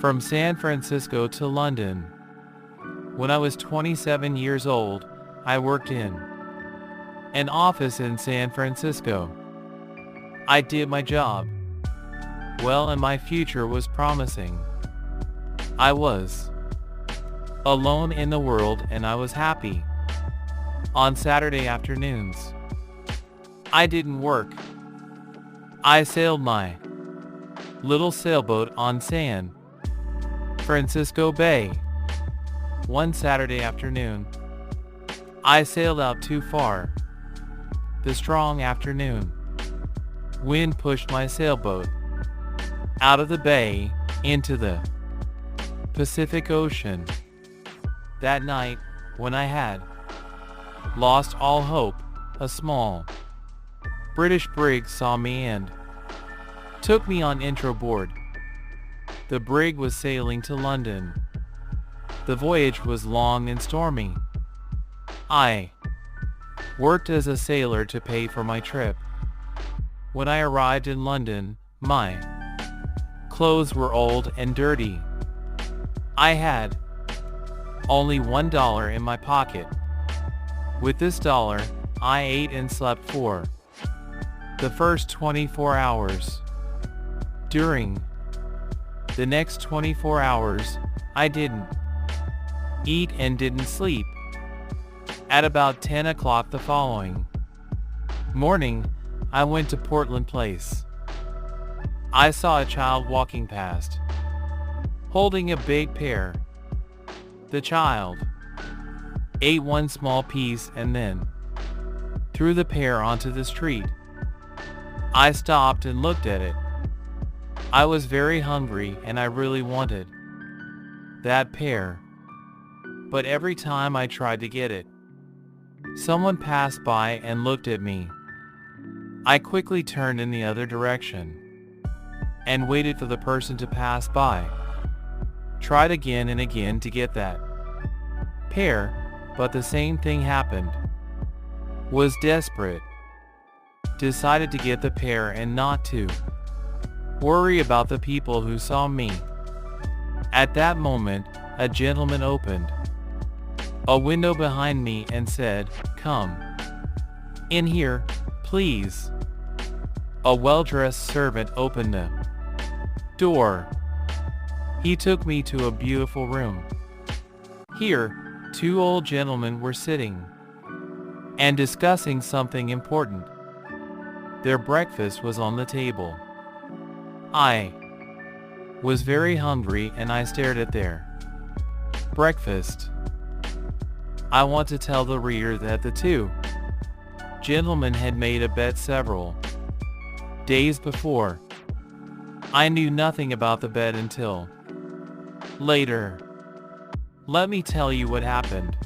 from San Francisco to London. When I was 27 years old, I worked in an office in San Francisco. I did my job well and my future was promising. I was alone in the world and I was happy. On Saturday afternoons, I didn't work. I sailed my little sailboat on San Francisco Bay. One Saturday afternoon, I sailed out too far. The strong afternoon wind pushed my sailboat out of the bay into the Pacific Ocean. That night, when I had lost all hope, a small British brig saw me and took me on intro board. The brig was sailing to London. The voyage was long and stormy. I worked as a sailor to pay for my trip. When I arrived in London, my clothes were old and dirty. I had only $1 in my pocket. With this dollar, I ate and slept for the first 24 hours. During the next 24 hours, I didn't eat and didn't sleep. At about 10 o'clock the following morning, I went to Portland Place. I saw a child walking past, holding a big pear. The child ate one small piece and then threw the pear onto the street. I stopped and looked at it. I was very hungry and I really wanted that pear. But every time I tried to get it, someone passed by and looked at me. I quickly turned in the other direction and waited for the person to pass by. Tried again and again to get that pear, but the same thing happened. Was desperate. Decided to get the pear and not to worry about the people who saw me. At that moment, a gentleman opened a window behind me and said, "Come in here, please." A well-dressed servant opened the door. He took me to a beautiful room. Here, two old gentlemen were sitting and discussing something important. Their breakfast was on the table. I was very hungry and I stared at their breakfast. I want to tell the reader that the two gentlemen had made a bet several days before. I knew nothing about the bet until later. Let me tell you what happened.